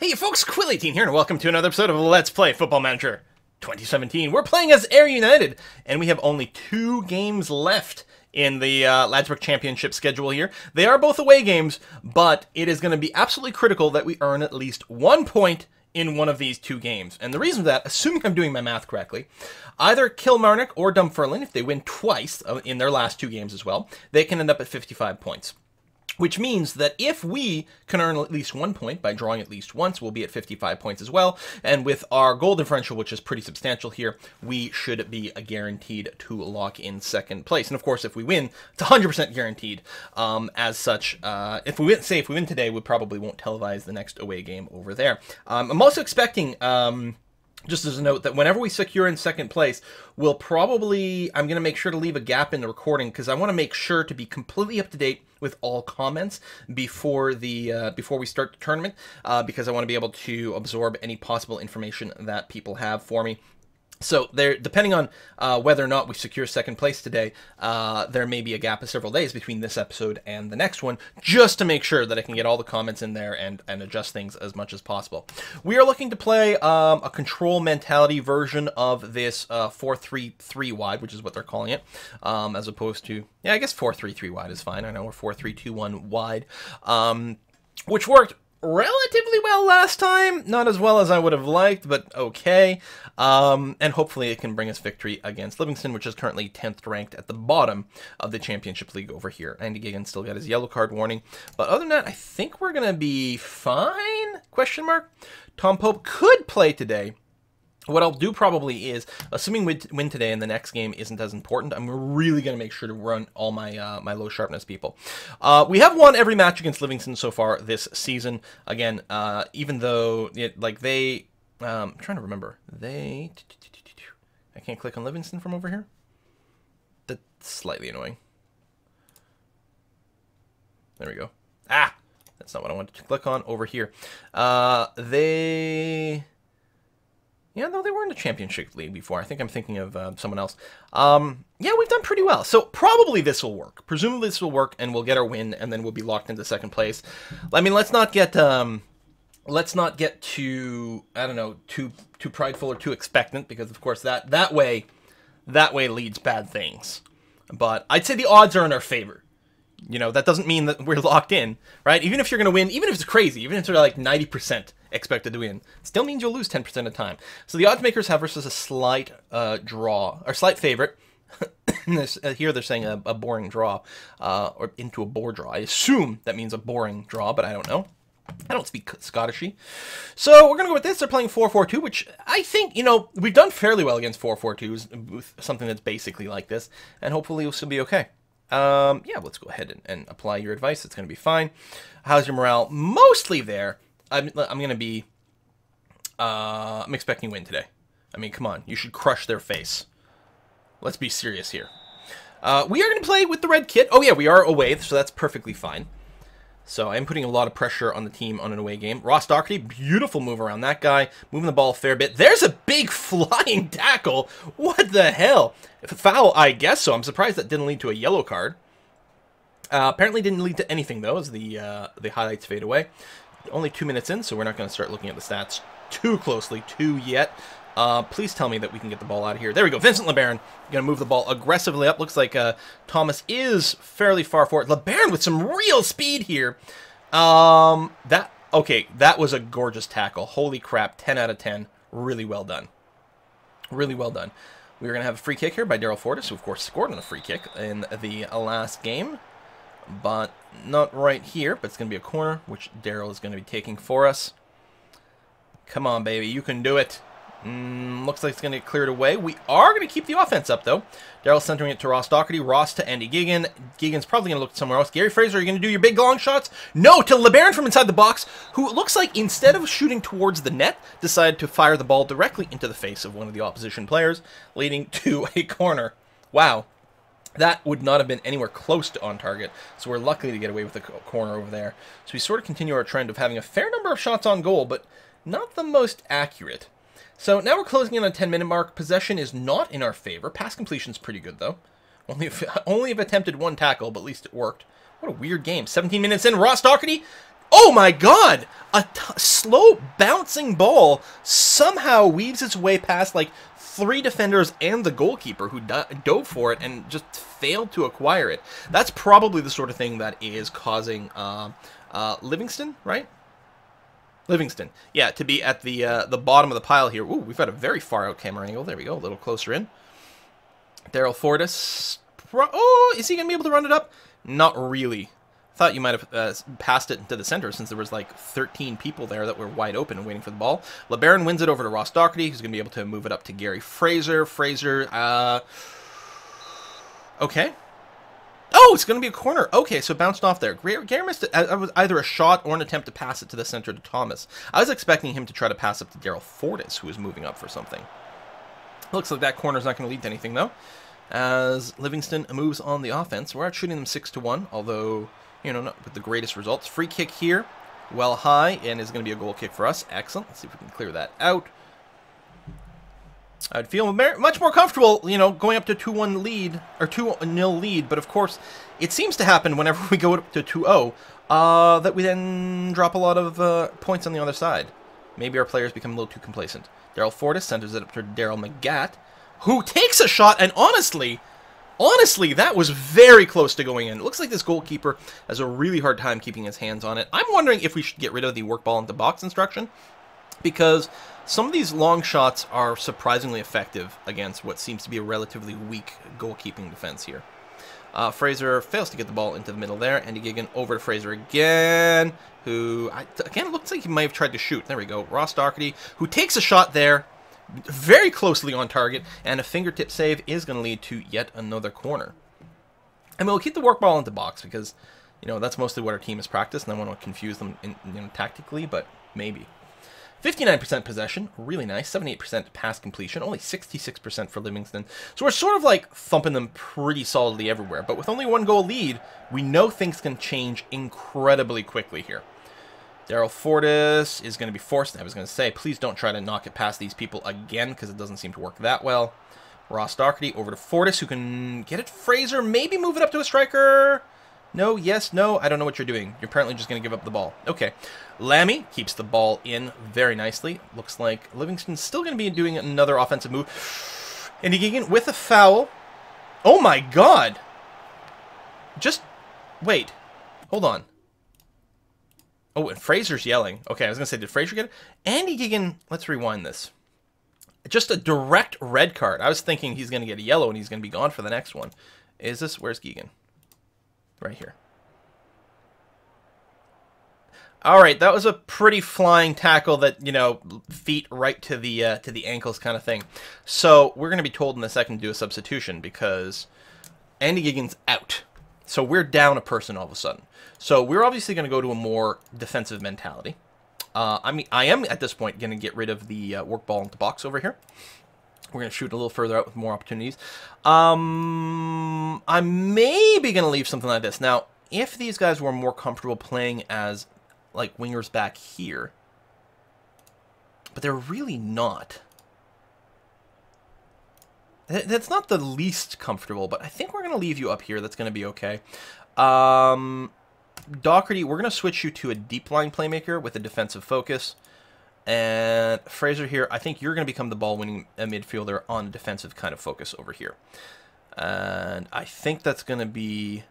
Hey you folks, Quill18 here, and welcome to another episode of Let's Play Football Manager 2017. We're playing as Ayr United, and we have only 2 games left in the Ladbrokes Championship schedule here. They are both away games, but it is going to be absolutely critical that we earn at least 1 point in one of these 2 games. And the reason for that, assuming I'm doing my math correctly, either Kilmarnock or Dunfermline, if they win twice in their last 2 games as well, they can end up at 55 points. Which means that if we can earn at least 1 point by drawing at least once, we'll be at 55 points as well. And with our goal differential, which is pretty substantial here, we should be guaranteed to lock in second place. And of course, if we win, it's 100% guaranteed. As such, if we win today, we probably won't televise the next away game over there. I'm also expecting... just as a note, that whenever we secure in second place, I'm going to make sure to leave a gap in the recording, because I want to make sure to be completely up to date with all comments before we start the tournament, because I want to be able to absorb any possible information that people have for me. So depending on whether or not we secure second place today, there may be a gap of several days between this episode and the next one, just to make sure that I can get all the comments in there and adjust things as much as possible. We are looking to play a control mentality version of this 4-3-3 wide, which is what they're calling it, as opposed to, yeah, I guess 4-3-3 wide is fine. I know we're 4-3-2-1 wide, which worked relatively well last time. Not as well as I would have liked, but okay. And hopefully it can bring us victory against Livingston, which is currently 10th ranked at the bottom of the Championship League over here. Andy Giggins still got his yellow card warning. But other than that, I think we're going to be fine? Question mark. Tom Pope could play today. What I'll do probably is, assuming we win today and the next game isn't as important, I'm really going to make sure to run all my my low sharpness people. We have won every match against Livingston so far this season. Again, even though I'm trying to remember. I can't click on Livingston from over here. That's slightly annoying. There we go. Ah! That's not what I wanted to click on over here. Yeah, no, they were in the Championship League before. I think I'm thinking of someone else. Yeah, we've done pretty well. So probably this will work. Presumably this will work, and we'll get our win, and then we'll be locked into second place. I mean, let's not get too, I don't know, too prideful or too expectant, because of course that way leads bad things. But I'd say the odds are in our favor. You know, that doesn't mean that we're locked in, right? Even if you're going to win, even if it's crazy, even if they're like 90% expected to win, it still means you'll lose 10% of the time. So the odds makers have versus a slight draw, or slight favorite. Here they're saying a boring draw, or into a bore draw. I assume that means a boring draw, but I don't know. I don't speak Scottishy. So we're going to go with this. They're playing 4-4-2, which I think, you know, we've done fairly well against 4-4-2s, with something that's basically like this, and hopefully it'll still be okay. Yeah, let's go ahead and apply your advice. It's going to be fine. How's your morale? Mostly there. I'm going to be, I'm expecting a win today. I mean, come on. You should crush their face. Let's be serious here. We are going to play with the red kit. Oh, yeah, we are away, so that's perfectly fine. So I am putting a lot of pressure on the team on an away game. Ross Doherty, beautiful move around that guy. Moving the ball a fair bit. There's a big flying tackle. What the hell? If a foul, I guess so. I'm surprised that didn't lead to a yellow card. Apparently didn't lead to anything, though, as the highlights fade away. Only 2 minutes in, so we're not going to start looking at the stats too closely yet. Please tell me that we can get the ball out of here. There we go. Vincent LeBaron going to move the ball aggressively up. Looks like Thomas is fairly far forward. LeBaron with some real speed here. That was a gorgeous tackle. Holy crap. 10 out of 10. Really well done. Really well done. We're going to have a free kick here by Daryl Fortis, who, of course, scored on a free kick in the last game. But not right here. But it's going to be a corner, which Daryl is going to be taking for us. Come on, baby. You can do it. Looks like it's going to get cleared away. We are going to keep the offense up, though. Daryl centering it to Ross Doherty. Ross to Andy Giggin. Giggin's probably going to look somewhere else. Gary Fraser, are you going to do your big long shots? No, to LeBaron from inside the box, who it looks like instead of shooting towards the net, decided to fire the ball directly into the face of one of the opposition players, leading to a corner. Wow. That would not have been anywhere close to on target, so we're lucky to get away with the corner over there. So we sort of continue our trend of having a fair number of shots on goal, but not the most accurate. So now we're closing in on a 10-minute mark. Possession is not in our favor. Pass completion's pretty good, though. Only have attempted 1 tackle, but at least it worked. What a weird game. 17 minutes in. Ross Doherty Oh my god! A slow bouncing ball somehow weaves its way past like 3 defenders and the goalkeeper who dove for it and just failed to acquire it. That's probably the sort of thing that is causing Livingston, right? Livingston, yeah, to be at the bottom of the pile here. Ooh, we've got a very far out camera angle. There we go, a little closer in. Daryl Fortis. Oh, is he going to be able to run it up? Not really. Thought you might have passed it into the center since there was like 13 people there that were wide open and waiting for the ball. LeBaron wins it over to Ross Doherty, who's going to be able to move it up to Gary Fraser. Okay. Oh, it's going to be a corner. Okay, so it bounced off there. Gary missed it. It was either a shot or an attempt to pass it to the center to Thomas. I was expecting him to try to pass up to Daryl Fortis, who was moving up for something. Looks like that corner's not going to lead to anything, though. As Livingston moves on the offense, we're out shooting them 6-1, although, you know, not with the greatest results. Free kick here, well high, and is going to be a goal kick for us. Excellent. Let's see if we can clear that out. I'd feel much more comfortable, you know, going up to 2-1 lead, or 2-0 lead, but of course, it seems to happen whenever we go up to 2-0, that we then drop a lot of points on the other side. Maybe our players become a little too complacent. Daryl Fortis centers it up to Daryl McGatt, who takes a shot, and honestly, that was very close to going in. It looks like this goalkeeper has a really hard time keeping his hands on it. I'm wondering if we should get rid of the work ball into box instruction, because some of these long shots are surprisingly effective against what seems to be a relatively weak goalkeeping defense here. Fraser fails to get the ball into the middle there. Andy Gigan over to Fraser again, who, again, looks like he might have tried to shoot. There we go. Ross Doherty, who takes a shot there, very closely on target, and a fingertip save is going to lead to yet another corner. And we'll keep the work ball into box because, you know, that's mostly what our team has practiced, and I want to confuse them tactically, but maybe. 59% possession, really nice. 78% pass completion, only 66% for Livingston. So we're sort of like thumping them pretty solidly everywhere. But with only 1 goal lead, we know things can change incredibly quickly here. Daryl Fortis is going to be forced. I was going to say, please don't try to knock it past these people again, because it doesn't seem to work that well. Ross Doherty over to Fortis, who can get it. Fraser, maybe move it up to a striker. No, yes, no, I don't know what you're doing. You're apparently just going to give up the ball. Okay. Lammy keeps the ball in very nicely. Looks like Livingston's still going to be doing another offensive move. And Gigan with a foul. Oh my god! Just, wait. Hold on. Oh, and Fraser's yelling. Okay, I was going to say, did Fraser get it? Andy Gigan, let's rewind this. Just a direct red card. I was thinking he's going to get a yellow and he's going to be gone for the next one. Is this, where's Gigan? Right here. All right, that was a pretty flying tackle that, you know, feet right to the ankles kind of thing. So we're going to be told in a second to do a substitution because Andy Gigan's out. So we're down a person all of a sudden. So we're obviously going to go to a more defensive mentality. I mean, I am at this point going to get rid of the work ball into box over here. We're going to shoot a little further out with more opportunities. I'm maybe going to leave something like this. Now, if these guys were more comfortable playing as, like, wingers back here, but they're really not. That's not the least comfortable, but I think we're going to leave you up here. That's going to be okay. Doherty, we're going to switch you to a deep line playmaker with a defensive focus. And Fraser here, I think you're going to become the ball-winning midfielder on a defensive kind of focus over here. And I think that's going to be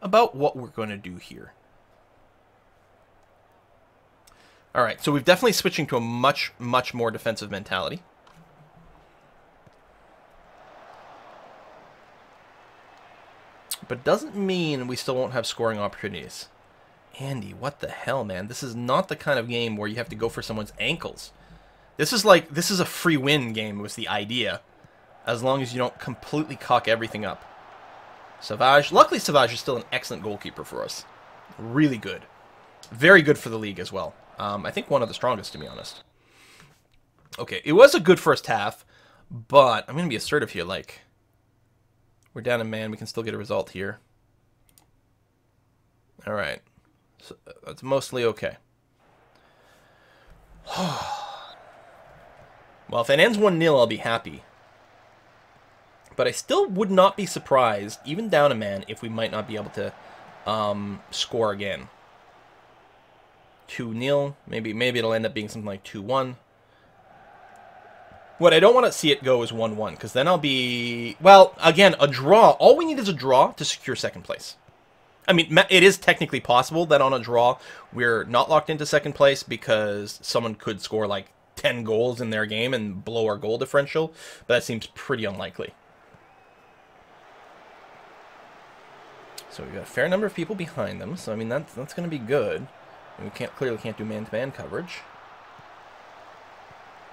about what we're going to do here. All right, so we've definitely switching to a much, much more defensive mentality. But doesn't mean we still won't have scoring opportunities. Andy, what the hell, man? This is not the kind of game where you have to go for someone's ankles. This is a free win game was the idea. As long as you don't completely cock everything up. Savage. Luckily, Savage is still an excellent goalkeeper for us. Really good. Very good for the league as well. I think one of the strongest, to be honest. Okay, it was a good first half, but I'm going to be assertive here. Like, we're down a man. We can still get a result here. All right. So that's mostly okay. Well, if it ends 1-0, I'll be happy. But I still would not be surprised, even down a man, if we might not be able to score again. 2-0. Maybe it'll end up being something like 2-1. What I don't want to see it go is 1-1, because then I'll be... Well, again, a draw. All we need is a draw to secure second place. I mean, it is technically possible that on a draw, we're not locked into second place because someone could score like 10 goals in their game and blow our goal differential, but that seems pretty unlikely. So we've got a fair number of people behind them, so I mean, that's going to be good. And we clearly can't do man-to-man coverage.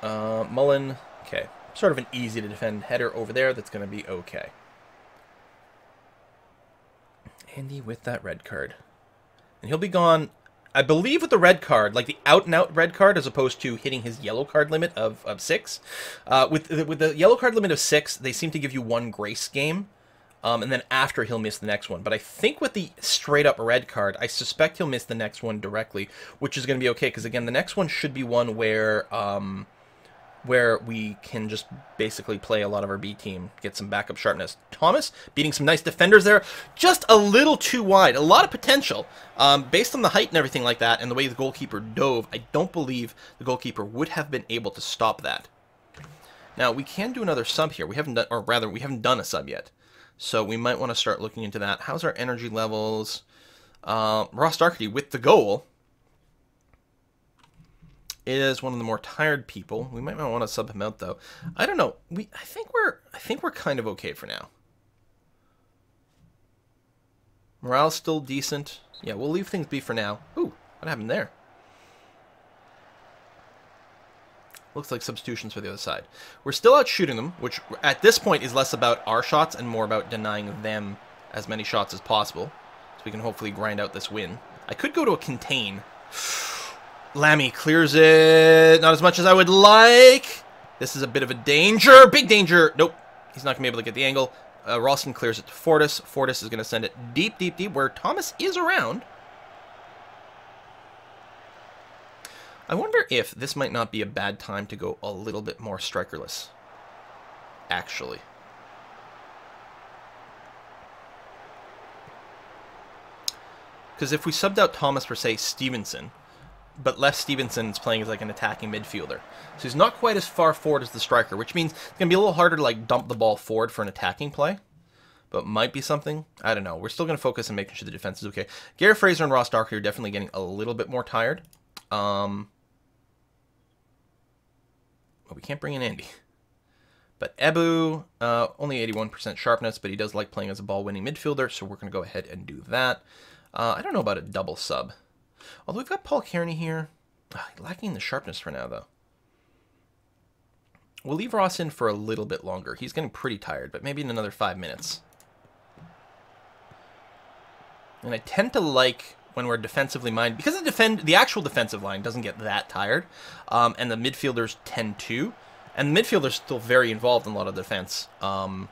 Mullen... Okay, sort of an easy-to-defend header over there. That's going to be okay. Andy with that red card. And he'll be gone, I believe, with the red card, like the out-and-out red card, as opposed to hitting his yellow card limit of 6. With the yellow card limit of 6, they seem to give you 1 grace game, and then after he'll miss the next one. But I think with the straight-up red card, I suspect he'll miss the next one directly, which is going to be okay, because, again, the next one should be one where we can just basically play a lot of our B team, get some backup sharpness. Thomas beating some nice defenders there, just a little too wide. A lot of potential. Based on the height and everything like that, and the way the goalkeeper dove, I don't believe the goalkeeper would have been able to stop that. Now, we can do another sub here. We haven't done, or rather, we haven't done a sub yet. So we might want to start looking into that. How's our energy levels? Ross Doherty with the goal is one of the more tired people. We might not want to sub him out though. I don't know. I think we're kind of okay for now. Morale's still decent. Yeah, we'll leave things be for now. Ooh, what happened there? Looks like substitutions for the other side. We're still out shooting them, which at this point is less about our shots and more about denying them as many shots as possible. So we can hopefully grind out this win. I could go to a contain. Lammy clears it. Not as much as I would like. This is a bit of a danger. Big danger. Nope. He's not going to be able to get the angle. Ralston clears it to Fortis. Fortis is going to send it deep, deep, deep, where Thomas is around. I wonder if this might not be a bad time to go a little bit more strikerless. Actually. Because if we subbed out Thomas for, say, Stevenson, but left Stevenson's playing as like an attacking midfielder. So he's not quite as far forward as the striker, which means it's going to be a little harder to like dump the ball forward for an attacking play. But might be something. I don't know. We're still going to focus on making sure the defense is okay. Gareth Fraser and Ross Doherty are definitely getting a little bit more tired. Well, we can't bring in Andy. But Ebu, only 81% sharpness, but he does like playing as a ball-winning midfielder, so we're going to go ahead and do that. I don't know about a double sub. Although we've got Paul Kearney here. Lacking the sharpness for now, though. We'll leave Ross in for a little bit longer. He's getting pretty tired, but maybe in another 5 minutes. And I tend to like when we're defensively minded, because the actual defensive line doesn't get that tired, and the midfielders tend to. And the midfielders still very involved in a lot of defense, you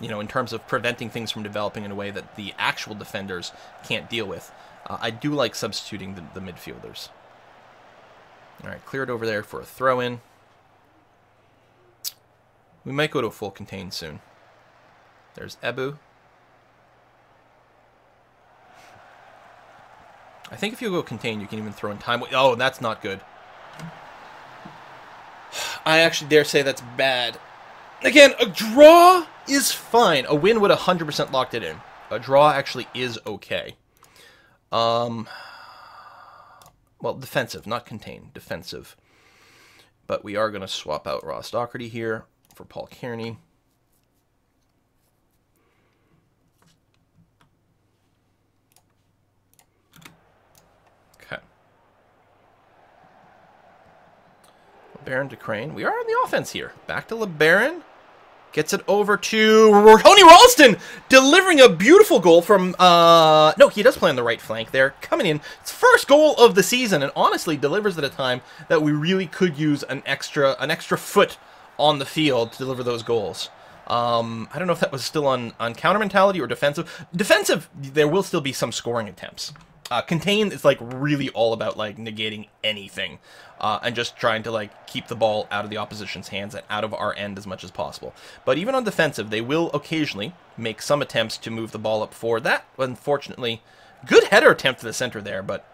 know, in terms of preventing things from developing in a way that the actual defenders can't deal with. I do like substituting the midfielders. All right, cleared over there for a throw-in. We might go to a full contain soon. There's Ebu. I think if you go contain, you can even throw in time. Oh, that's not good. I actually dare say that's bad. Again, a draw is fine. A win would 100% locked it in. A draw actually is okay. Well, defensive, not contain. Defensive. But we are going to swap out Ross Doherty here for Paul Kearney. Okay. LeBaron to Crane. We are on the offense here. Back to LeBaron. Gets it over to Tony Ralston, delivering a beautiful goal from, no, he does play on the right flank there, coming in. It's first goal of the season, and honestly delivers at a time that we really could use an extra foot on the field to deliver those goals. I don't know if that was still on counter mentality or defensive. Defensive, there will still be some scoring attempts. Contain is like really all about like negating anything and just trying to like keep the ball out of the opposition's hands and out of our end as much as possible. But even on defensive, they will occasionally make some attempts to move the ball up forward. That, unfortunately, good header attempt to the center there, but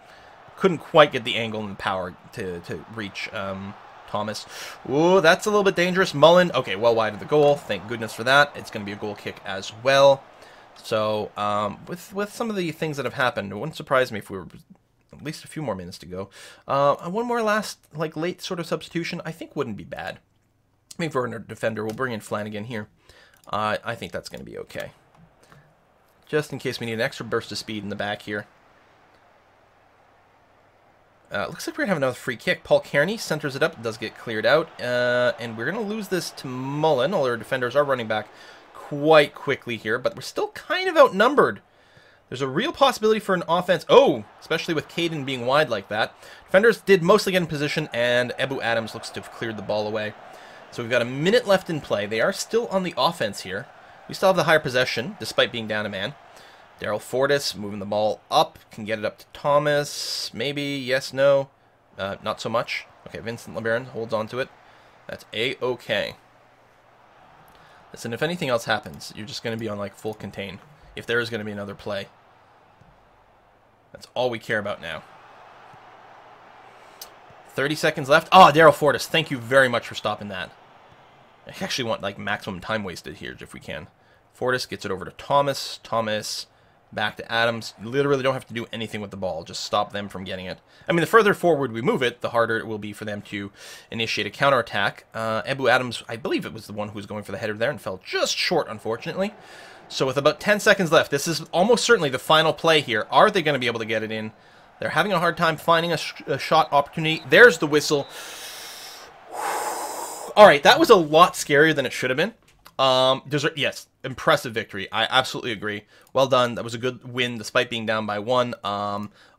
couldn't quite get the angle and power to reach Thomas. Ooh, that's a little bit dangerous. Mullen, okay, well wide of the goal. Thank goodness for that. It's going to be a goal kick as well. So, with some of the things that have happened, it wouldn't surprise me if we were at least a few more minutes to go. One more last, like, late sort of substitution, I think wouldn't be bad. Maybe for a defender, we'll bring in Flanagan here. I think that's going to be okay. Just in case we need an extra burst of speed in the back here. Looks like we're going to have another free kick. Paul Kearney centers it up. It does get cleared out. And we're going to lose this to Mullen. All our defenders are running back quite quickly here, but we're still kind of outnumbered. There's a real possibility for an offense. Oh, especially with Caden being wide like that. Defenders did mostly get in position, and Ebu Adams looks to have cleared the ball away. So we've got a minute left in play. They are still on the offense here. We still have the higher possession, despite being down a man. Daryl Fortis moving the ball up. Can get it up to Thomas. Maybe. Yes, no. Not so much. Okay, Vincent LeBaron holds on to it. That's A-okay. Listen, if anything else happens, you're just going to be on, like, full contain. If there is going to be another play. That's all we care about now. 30 seconds left. Ah, Daryl Fortis, thank you very much for stopping that. I actually want, like, maximum time wasted here, if we can. Fortis gets it over to Thomas. Thomas back to Adams. You literally don't have to do anything with the ball. Just stop them from getting it. I mean, the further forward we move it, the harder it will be for them to initiate a counterattack. Ebu Adams, I believe it was the one who was going for the header there and fell just short, unfortunately. So with about 10 seconds left, this is almost certainly the final play here. Are they going to be able to get it in? They're having a hard time finding a shot opportunity. There's the whistle. All right, that was a lot scarier than it should have been. Yes, impressive victory. I absolutely agree. Well done. That was a good win despite being down by 1.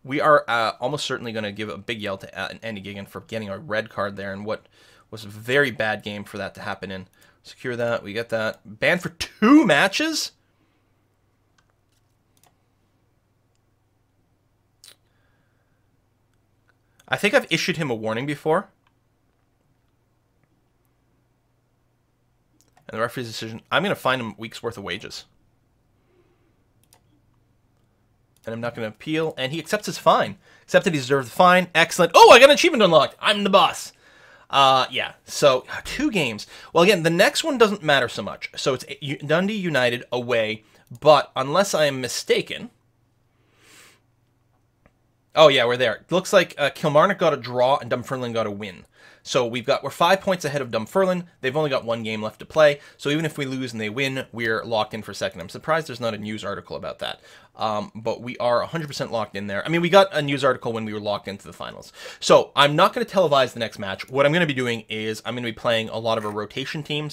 We are almost certainly going to give a big yell to Andy Gigan for getting a red card there, and what was a very bad game for that to happen in. Secure that. We get that. Banned for 2 matches? I think I've issued him a warning before. And the referee's decision, I'm going to fine him a week's worth of wages. And I'm not going to appeal. And he accepts his fine. Accepted he deserved the fine. Excellent. Oh, I got an achievement unlocked. I'm the boss. Yeah, so 2 games. Well, again, the next one doesn't matter so much. So it's Dundee United away. But unless I am mistaken... Oh, yeah, we're there. Looks like Kilmarnock got a draw and Dunfermline got a win. So we're 5 points ahead of Dunfermline. They've only got 1 game left to play. So even if we lose and they win, we're locked in for second. I'm surprised there's not a news article about that. But we are 100% locked in there. I mean, we got a news article when we were locked into the finals. So I'm not going to televise the next match. What I'm going to be doing is I'm going to be playing a lot of our rotation team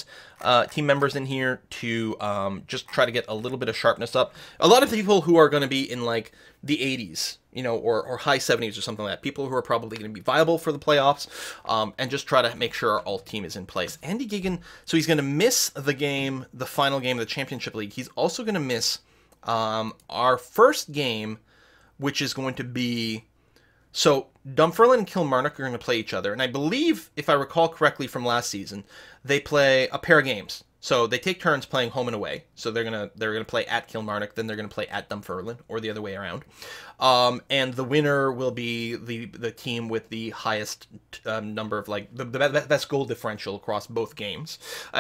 members in here to just try to get a little bit of sharpness up. A lot of people who are going to be in, like, the 80s, you know, or high 70s or something like that. People who are probably going to be viable for the playoffs, and just try to make sure our alt team is in place. Andy Gigan, so he's going to miss the game, the final game of the Championship League. He's also going to miss our first game, which is going to be... So Dunfermline and Kilmarnock are going to play each other, and I believe, if I recall correctly from last season, they play a pair of games. So they take turns playing home and away. So they're gonna play at Kilmarnock, then they're gonna play at Dunfermline, or the other way around. And the winner will be the team with the highest number of, like, the best goal differential across both games.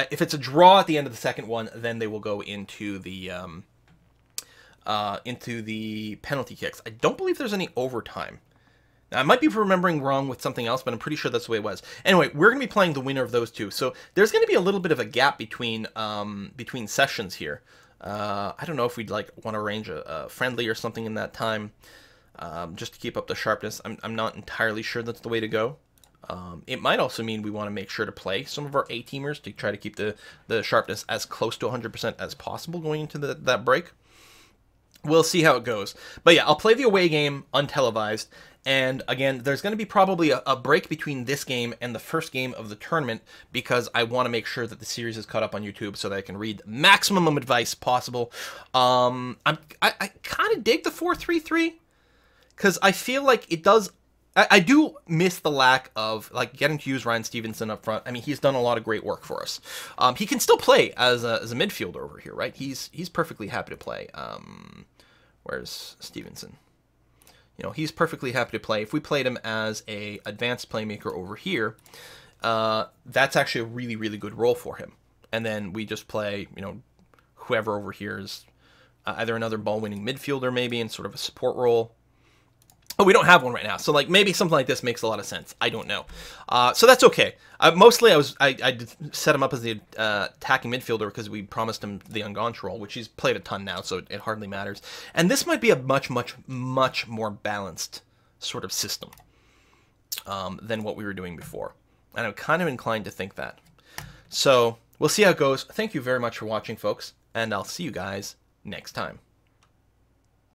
If it's a draw at the end of the second one, then they will go into the penalty kicks. I don't believe there's any overtime. Now, I might be remembering wrong with something else, but I'm pretty sure that's the way it was. Anyway, we're going to be playing the winner of those 2. So there's going to be a little bit of a gap between sessions here. I don't know if we'd want to arrange a friendly or something in that time, just to keep up the sharpness. I'm not entirely sure that's the way to go. It might also mean we want to make sure to play some of our A-teamers to try to keep the sharpness as close to 100% as possible going into that break. We'll see how it goes. But yeah, I'll play the away game untelevised. And again, there's going to be probably a break between this game and the first game of the tournament because I want to make sure that the series is caught up on YouTube so that I can read maximum advice possible. I kind of dig the 4-3-3 because I feel like it does... I do miss the lack of, like, getting to use Ryan Stevenson up front. I mean, he's done a lot of great work for us. He can still play as a midfielder over here, right? He's perfectly happy to play. Where's Stevenson? You know, he's perfectly happy to play. If we played him as a advanced playmaker over here, that's actually a really, really good role for him. And then we just play, you know, whoever over here is either another ball-winning midfielder maybe in sort of a support role. Oh, we don't have one right now, so like maybe something like this makes a lot of sense. I don't know, so that's okay. Mostly, I set him up as the attacking midfielder because we promised him the Ungaunch role, which he's played a ton now, so it hardly matters. And this might be a much more balanced sort of system than what we were doing before, and I'm kind of inclined to think that. So we'll see how it goes. Thank you very much for watching, folks, and I'll see you guys next time.